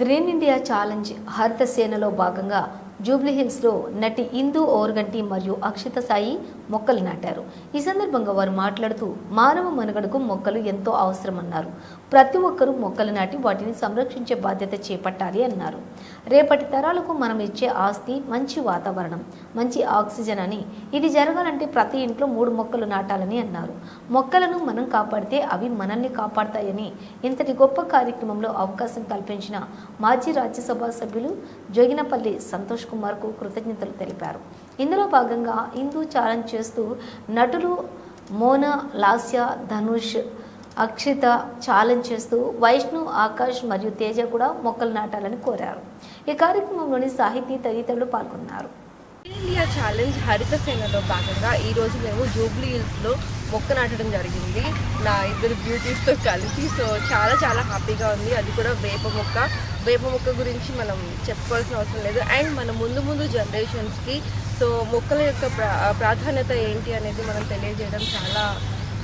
Green India challenge హరిత సేనలో భాగంగా జూబ్లీహిల్స్లో నటి ఇందు ఓర్గంటి మరియు అక్షిత సాయి మొక్కలు నాటారు. ఈ సందర్భంగా వారు మాట్లాడుతూ మానవ మనుగడకు మొక్కలు ఎంతో అవసరమన్నారు. ప్రతి ఒక్కరూ మొక్కలు నాటి వాటిని సంరక్షించే బాధ్యత చేపట్టాలి అన్నారు. రేపటి తరాలకు మనం ఇచ్చే ఆస్తి మంచి వాతావరణం, మంచి ఆక్సిజన్ అని. ఇది జరగాలంటే ప్రతి ఇంట్లో 3 మొక్కలు నాటాలని అన్నారు. మొక్కలను మనం కాపాడితే అవి మనల్ని కాపాడతాయని ఇంతటి గొప్ప కార్యక్రమంలో అవకాశం కల్పించిన మాజీ రాజ్యసభ సభ్యులు జోగినపల్లి సంతోష్ కుమార్కు కృతజ్ఞతలు తెలిపారు. ఇందులో భాగంగా హిందూ ఛాలెంజ్ చేస్తూ నటులు మోనా, లాస్య, ధనుష్, అక్షిత ఛాలెంజ్ చేస్తూ వైష్ణవ్, ఆకాష్ మరియు తేజ కూడా మొక్కలు నాటాలని కోరారు. ఈ కార్యక్రమంలోని సాహితీ తదితరులు పాల్గొన్నారు. ఇండియా ఛాలెంజ్ హరిత సేనలో భాగంగా ఈరోజు మేము జూబ్లీ హిల్స్లో మొక్క నాటడం జరిగింది. నా 2 బ్యూటీస్తో కలిసి. సో చాలా హ్యాపీగా ఉంది. అది కూడా వేప మొక్క గురించి మనం చెప్పుకోవాల్సిన అవసరం లేదు. అండ్ మన ముందు జనరేషన్స్కి సో మొక్కల యొక్క ప్రాధాన్యత ఏంటి అనేది మనం తెలియజేయడం చాలా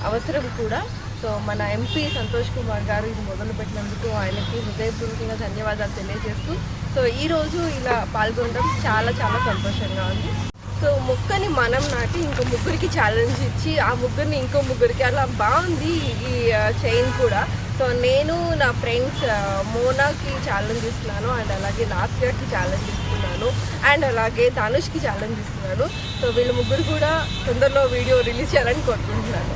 అవసరం కూడా. సో మన ఎంపీ సంతోష్ కుమార్ గారు ఇది మొదలుపెట్టినందుకు ఆయనకి హృదయపూర్వకంగా ధన్యవాదాలు తెలియజేస్తూ సో ఈరోజు ఇలా పాల్గొనడం చాలా సంతోషంగా ఉంది. సో మొక్కని మనం నాటి ఇంకో ముగ్గురికి ఛాలెంజ్ ఇచ్చి ఆ ముగ్గురిని ఇంకో ముగ్గురికి అలా బాగుంది ఈ చైన్ కూడా. సో నేను నా ఫ్రెండ్స్ మోనాకి ఛాలెంజ్ ఇస్తున్నాను, అండ్ అలాగే లాస్యాకి ఛాలెంజ్ ఇస్తున్నాను, అండ్ అలాగే ధనుష్కి ఛాలెంజ్ ఇస్తున్నాను. సో వీళ్ళు ముగ్గురు కూడా తొందరలో వీడియో రిలీజ్ చేయాలని కోరుకుంటున్నాను.